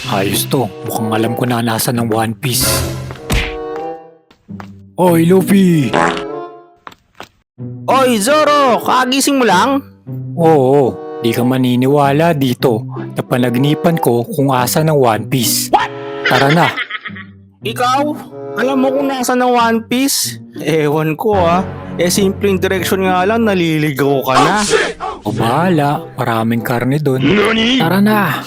Ayos to. Mukhang alam ko na nasa ng One Piece. Oy, Luffy! Oy, Zoro! Kagising mo lang? Oo, di ka maniniwala dito. Napanagnipan ko kung asa ng One Piece. Tara na. Ikaw? Alam mo kung nasa ng One Piece? Ewan ko simpleng direction nga lang, naliligaw ka na. O bahala, maraming karne doon. Tara na.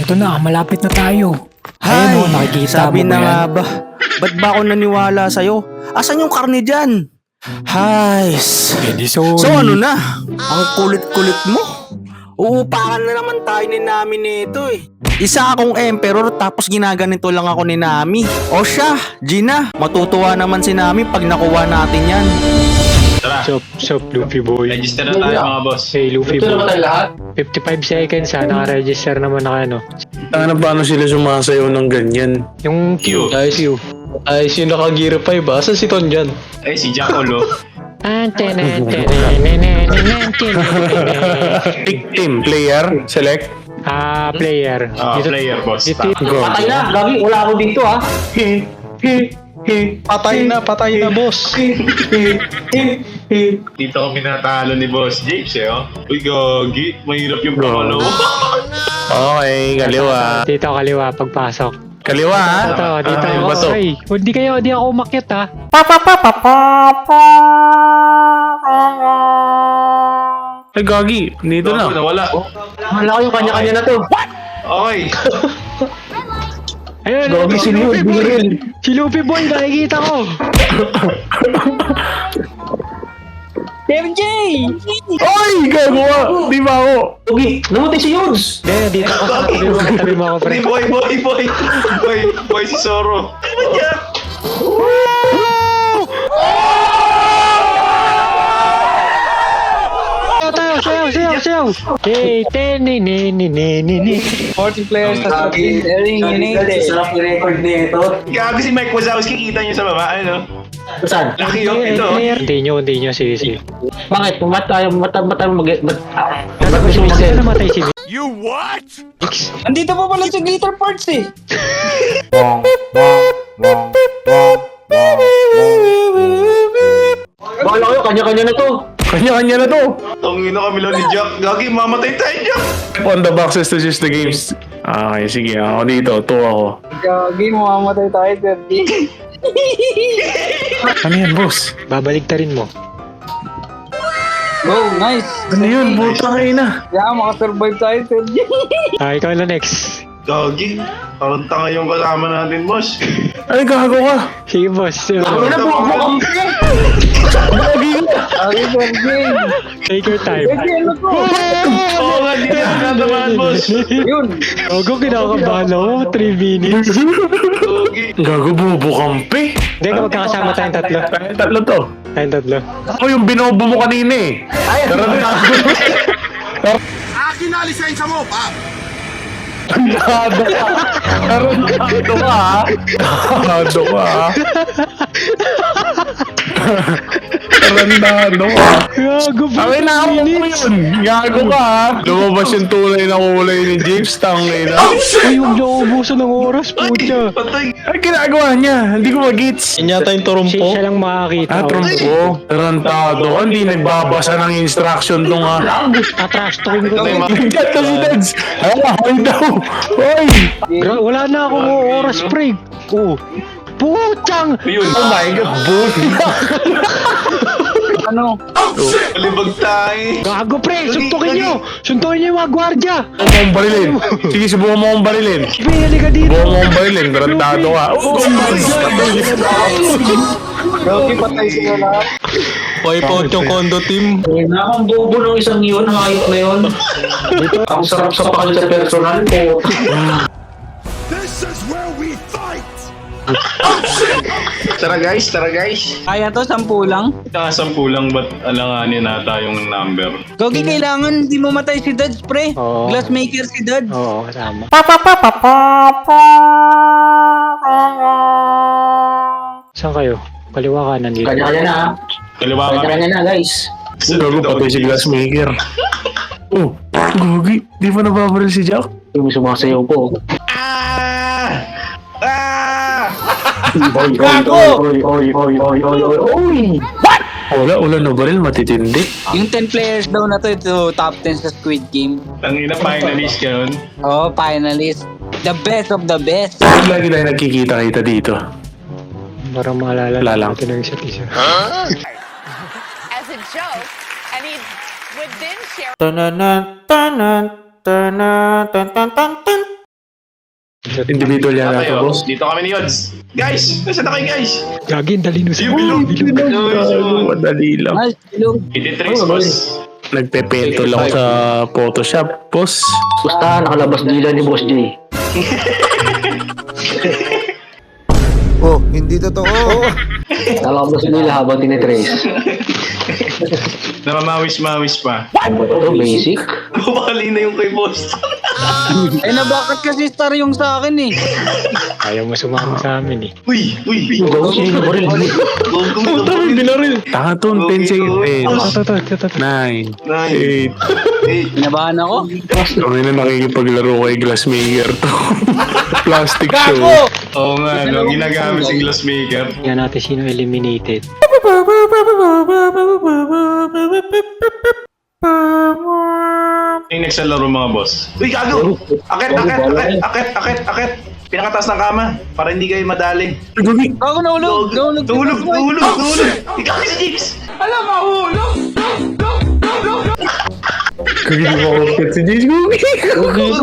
Ito na, malapit na tayo. Ayun o, nakikita sabi mo na ba nga yan? ba? Ba't ba ako naniwala sa'yo? Asan yung karne dyan? Hays. Eh di sorry. So ano na? Ang kulit-kulit mo. Uupakan na naman tayo ni Nami nito eh. Isa akong emperor tapos ginaganito lang ako ni Nami. O siya, Gina, matutuwa naman si Nami pag nakuha natin yan. Tara, Sup, Luffy boy. register na tayo mga boss. Hey, Luffy Ito boy. naman tayo lahat. 55 seconds ha, naka-register naman na ano. Paano sila sumasayaw ng ganyan? Yung Q. Ayos yun. Ayos yung naka-gear 5 ba? Saan si Ton dyan? Ay, si Jack Olo. Pick team, player, select. Player. Player, boss. Dito, Go. Patay na. Gagi, wala ako dito Patay na, boss. Dito kami natalo ni Boss James oh. Uy, gagi. Mahirap yung pangalawa. Okay, kaliwa. dito kaliwa pagpasok. Kaliwa, ha? Dito. Yung bato. Ay, hindi ako umakyat ha. Ay, gagi. Dito na. Nawala. Wala ko yung kanya-kanya na to. Okay. Ayun, Gagi si Leo, binaril. si Luffy boy, nakikita ko. Ay, gagawa. Di ba ako? Ugi, namatay si Yods. Dito ako sa tabi mo ako, pre. Boy, si Zoro. Sayaw. Okay, 40 players na sa sarap yung record nito. Gago si Mike Wazowski, kita niyo sa baba, ano? Saan? Laki yung ito. Hindi nyo, sige. Bakit? Mata Sino namatay si Andito pa pala sa glitter parts eh. Bakala kayo, kanya-kanya na to. Kanya-kanya na to. Tangina kami lang ni Jack. Gagi, mamatay tayo, Jack. On the boxes to choose the games. Okay, sige. Ako dito. 2 ako. Gagi, mamamatay tayo, Sergi. Ano yan, boss? Babalik ta rin mo. Oh, nice. Ano yun? Buta kayo na. Yeah, makasurvive tayo, Sergi. Ikaw na next. Gagi, parang tanga yung kasama natin, boss. Ay, gago ka. Sige boss. Ako na po, Okay, Sergi. Take your time. Sergi, ano to? Oo nga, di na natamaan, boss. Yun. Ogo, kinakabahan ako. 3 minutes. Gagi. Gago, bubukampi. Hindi ka magkakasama tayong tatlo. Tayong tatlo to. Tayong tatlo. Ako yung binobo mo kanina eh. Tara na. Akin na lisensya mo, pa! Tarantado ka. Tarantado ka, ha? Tarantado ka, ha? Tarantado ka. Gago po. Ang inaawak mo yun. Gago ka, ha? Lumabas yung tunay na kulay ni James. Tangay na. Uy, huwag niyo ubusan ng oras, putya. Patay. Ay, ginagawa niya. Hindi ko mag-gets. Yan yata yung turumpo. Siya lang makakita. Trompo. Tarantado ka. Hindi nagbabasa ng instruction tong, ha? Tatrash-talking ko. Nagkat na si Dads. Ay, daw. Oy. Wala na akong oras, pre. Oh. Putang! Yun. Oh my God. Boot. Ano? Kalibag tayo. Gago, pre! Suntukin niyo! Suntukin niyo yung mga gwardya! Subukan mo akong barilin. Sige, subukan mo akong barilin. Pre, halika dito! Subukan mo akong barilin. Tarantado ka. Gagi, patay sila lahat. Wipe out yung condo team. Nakang bobo ng isang yun, nakayip na yun. Ang sarap sa pakal sa personal ko. This is where we fight! Tara guys. Kaya to, 10 lang. Kasampu lang, ba't alanganin nata yung number? Gagi, kailangan di mo matay si Dads, pre. Oo. Glassmaker si Dads. Oo, kasama. Saan kayo? Kaliwa kanan dito. Kanya-kanya na. Kaliwa Tara kami. na guys. Gago patay si Glassmaker. Oh, Gogi, di ba nababaril si Jack? Yung sumasayaw po. Oy! Wala na baril, matitindi. Yung 10 players daw na to, ito top 10 sa Squid Game. Tangina, finalist ka nun. Oh, finalist. The best of the best. Bakit lagi tayo nagkikita-kita dito? Para maalala Lalang. natin ang isa't isa. as a joke, and he would then share Individual yan natin, Tayo, boss. dito kami ni Yods. Guys, nasa na kayo guys? Gagin, dali no sa Gago, madali lang. Nice, ilong. Ititricks, boss. Nagpepento lang ako sa Photoshop, boss. Basta nakalabas dila ni Boss J. Oh, hindi totoo. Nakalabas dila habang tinitrace. Namamawis-mawis pa. Ito, basic. Bumali na yung kay boss. Eh, nabakit kasi star yung sa akin eh. Ayaw mo sumama sa amin eh. Uy! Gago siya yung baril. Binaril. Tanga to, 10 seconds. Ito. 9, 8. Nabahan ako. Kami na nakikipaglaro kay Glassmaker to. Plastic show. Oo nga, no, ginagamit si Glassmaker. Yan natin sino eliminated. Yung nagsalaro mga boss. Uy, gago! Akit! Pinakataas ng kama para hindi kayo madali. Gogi, Ako nahulog. Tuhulog! Ikaw si Jigs! Gogi, di mo ako si James Gogi.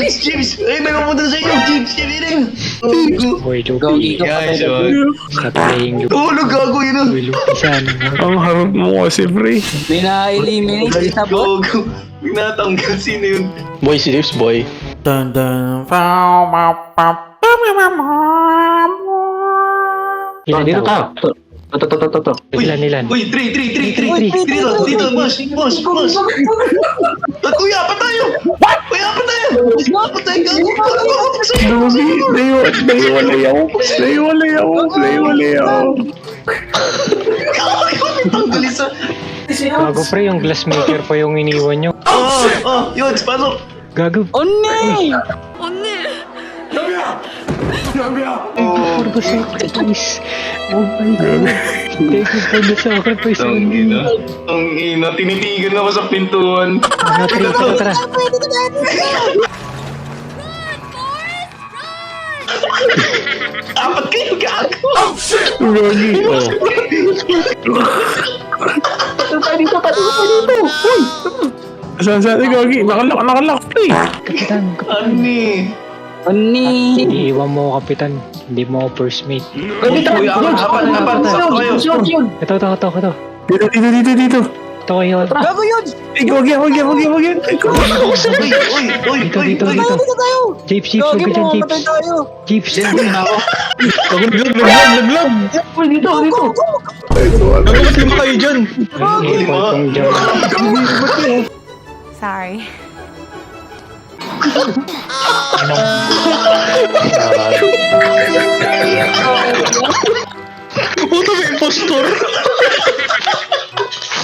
Jigs! Ay, may mapunta sa iyo! Jigs! Boy, Gogi Lupi. ka Guys, Katayin yung Tuhulog, gago yun! Boy, Lupi sana. Ang harap mo kasi, pre. May na-eliminate isa po. Gago! Natanggal sino yun? Boy, si Lips, boy. Dito tayo. Ito. Ilan. Uy, 3! Dito, boss! Kuya, pa tayo! Kuya, pa tayo! Gogi, naiwalay ako. Tanggal isa! Gago pre, yung glassmaker pa yung iniwan nyo. Yun, paano? Gago. Oh, nee! For the sacrifice. Oh my God. Thank you for the sacrifice. Ang ina, tinitigan ako sa pintuan. Tara. Apat kayo, gago! Gogi, oh. Saan Gogi? Nakalak, pre. Kapitan. Ani? Oh, nee! Iiwan mo ako, kapitan. Hindi mo ako first mate. Kuya, apat. Sakto kayo. Ito. Dito. Ito kayo. Gago yun! Gogi. Dito. Jeeps, Gogi huwag ka dyan, mo, Jeeps. matay tayo. Jeeps. Sorry.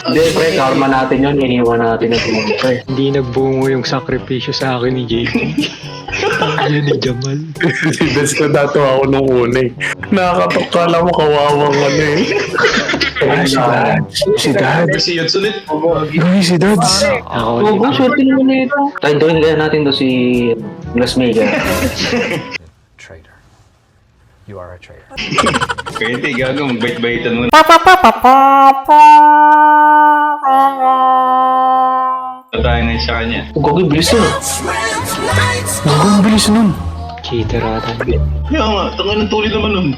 Hindi, pre, karma natin yun. Iniwan natin na pumunta eh. Hindi nagbungo yung sakripisyo sa akin ni JP. Yan ni Jamal. Si Dats na dato ako nung una eh. Nakakatok ka lang mo, kawawang ano eh. Si Dad. Si Yods ulit. Gogi, si Dads. Ako Gago, swerte naman na ito. Tayo doon kaya natin to si Glassmaker. Kaya hindi, gago, magbait-baitan mo. Tatayo na sa kanya. Gago, bilis yun. Ang bilis nun. cheater ata. Kaya nga, tangin ng tuloy naman nun.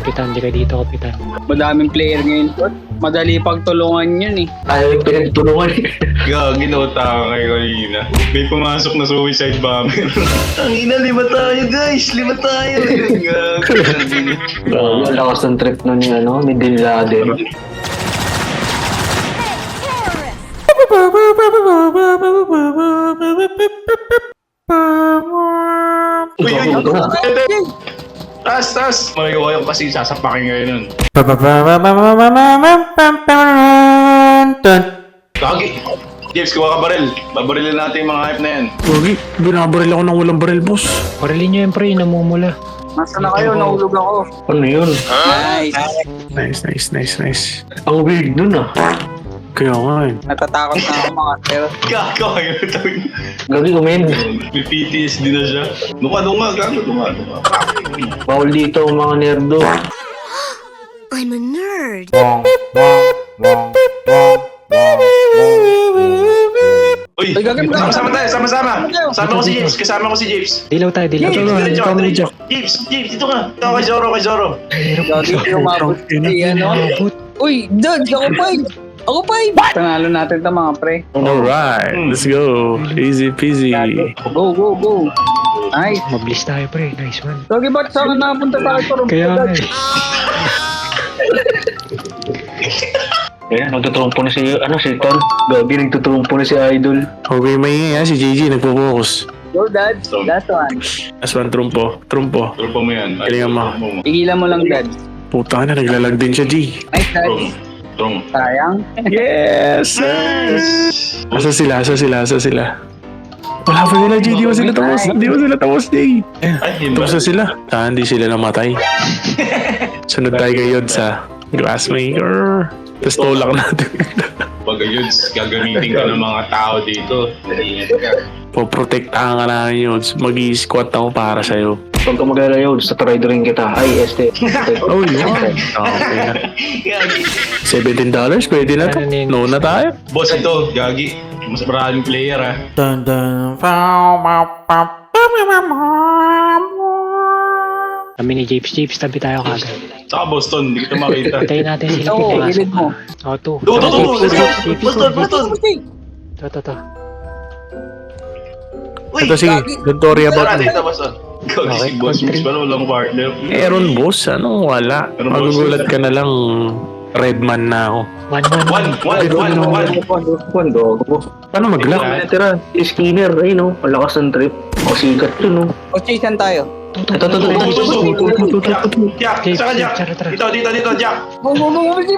Kapitan, di ka dito, kapitan. Madaming player ngayon po. Madali pagtulungan yun eh. Ayaw yung pinagtulungan eh. Gagi, nauta ka kayo kanina. May pumasok na suicide bomber. Tangina, 5 tayo guys! 5 tayo! Gagi. Ang lakas ng trip nun ni ano, ni Bin Laden. Uy, uy, Taas! Malayo kayo kasi sasapakin kayo nun. Kagi! James, kuha ka baril. Babarilin natin yung mga hype na yan. Gogi, binabaril ako ng walang baril, boss. Parilin nyo yan pre, namumula. Nasa na kayo? Nahulog ako. Ano yun? Nice. Nice. Ang weird nun ah. Kaya nga eh. Natatakot na ako mga sir. Gago kayo. Gagi umin. May PTSD na siya. Dunga. Gago, dunga. Bawal dito ang mga nerdo. I'm a nerd. Uy, sama-sama tayo, sama-sama. Kasama ko si James. Dilaw tayo. James, dito ka. Ikaw kay Zoro. Gagi yung mabot. Uy, Dad, ako pa. Tanalo natin ito mga pre. Alright, let's go. Easy peasy. Go. Nice. Mabilis tayo pre, nice one. Gagi, ba't saan ka nakapunta tayo? Kaya nga eh. Ayan, nagtutrumpo na si Ton. Gagi, nagtutrumpo na si Idol. Okay, may si JJ nagpo-focus. Go, Dad. Last one. Last one, trumpo. Trupa mo yan. Galingan mo. Tigilan mo lang, Dad. Puta na, naglalag din siya, G. Nice, Dad. Trong. Sayang. Yes! Asa sila? Wala pa sila, G. Di mo sila tapos, G. Ay, hindi ba? Tapos na sila. Hindi sila namatay. Sunod tayo kayo sa glassmaker. Tapos tulak natin. Pag yun, gagamitin ka ng mga tao dito. Ingat ka. Poprotektahan ka namin yun. Mag-i-squat ako para sa'yo. Huwag ka mag-alala yun, sa try rin kita. Ay, Oh, yun. Okay na. $17? Pwede na to. No na tayo. Boss, ito, Gagi. Mas maraming player, ha. Kami ni Japes, tabi tayo kagad. Saka Boston, hindi kita makita. Tayo natin sila. Oo, gilid mo. To. Boston! To. Ito sige, don't worry about me. Dito, Boston. Gagi si Boss Mix, parang walang partner. Meron boss, wala. Meron, boss. Magugulat ka na lang, Redman na ako. One. Paano mag-lock? Natira, Skinner, ay no, malakas ang trip. Sikat yun no. O, chasean tayo. Ito. Jack, saka Jack. Dito, Jack. Go. Gagi,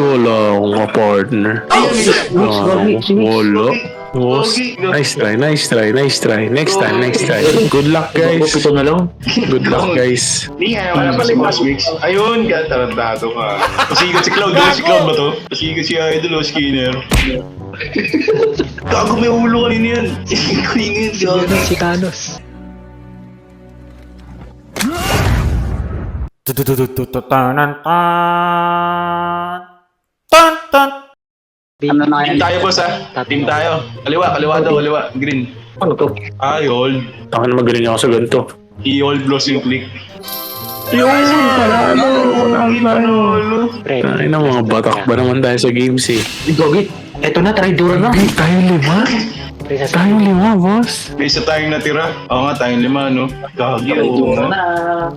wala akong partner. Wala. Boss, nice try. Next time. Good luck, guys. Ito na lang. Good luck, guys. Hindi nga, wala pa si Boss Mix. Ayun, tarantado ka. Pasigat si Cloud, si Cloud ba to? Pasigat si Idol o Skinner. Gago, may ulo kanina yan. Kanina yan, gago. Si Thanos. Ano na Team yan? tayo, boss, ha? Team tayo. Kaliwa. Green. Ano to? Hold. Taka na magaling ako sa ganito. I-hold blows yung click. Yun, panalo. Pre, Ay na, mga batak ba naman tayo sa games eh. Gagi, eto na, try dura na. Hey, tayong lima, boss. May isa tayong natira. Oo nga, tayong 5, no? Gagi, oo.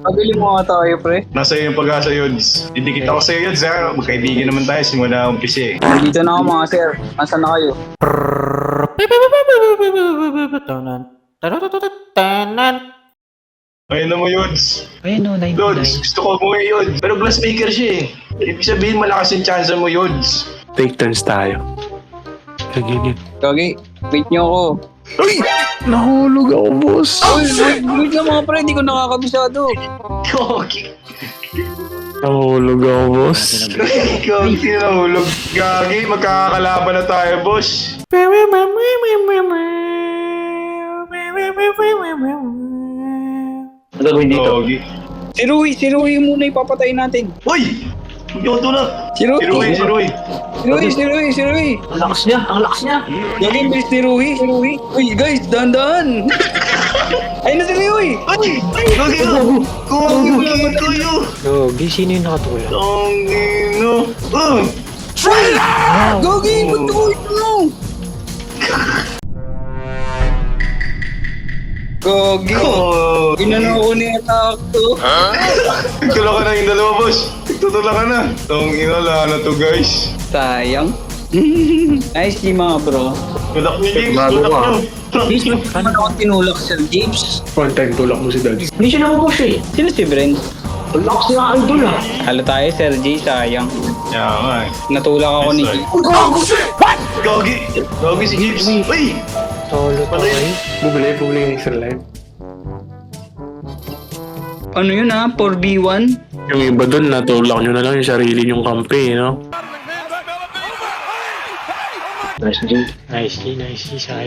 Pabili mo nga tayo, pre. Nasa iyo yung pag-asa, Yods. Didikit ako sa'yo, Yods, ha? Magkaibigan naman tayo simula umpisa, eh. Nandito na ako mga sir. Nasaan na kayo? Ayun na mo, Yods. ayun o, Yods, 99. gusto ko umuwi, Yods. Pero glassmaker siya, eh. Ibig sabihin, malakas yung chance mo, Yods. Take turns tayo. Ganyan. Gagi, wait nyo ako. Nahulog ako, boss. Wait lang mga pre, di ko nakakabisado. Gagi. Nahulog ako, boss. Gagi, nahulog. Gagi, magkakalaban na tayo, boss. Ano gagawin dito? Gagi. Si Rui muna ipapatay natin. Uy! Yoto na! Si Rui! Si Rui! Ang lakas niya. Gagi, bilis ni Rui. Uy, guys, dahan-dahan. Ayun na si Rui! Ay! Gagi na! Gagi kayo! Gogi, sino yung nakatulog? Gagi no! Gagi, ba't ako ito? Gagi! Ginano ko ni attack to. Nagtulak ka na yung dalawa, boss! Nagtutulak ka na! Tong inala na to, guys. Sayang. Nice team mga bro. Good luck nyo, James! Bago Good luck ka. nyo! Paano ako tinulak, Sir James? One time tulak mo si Dads. Hindi siya nakupush eh. Sino si Brent? Ang lakas niya idol ah. Halo tayo, Sir J, sayang. Kaya nga eh. Natulak ako ni Sorry. G. Gogi! Gogi si Gibbs! Uy! Bumili ng extra life. Ano yun ha? 4v1? Yung iba doon, natulak nyo na lang yung sarili nyong kampe, no? Nice game. Nicely, sayang.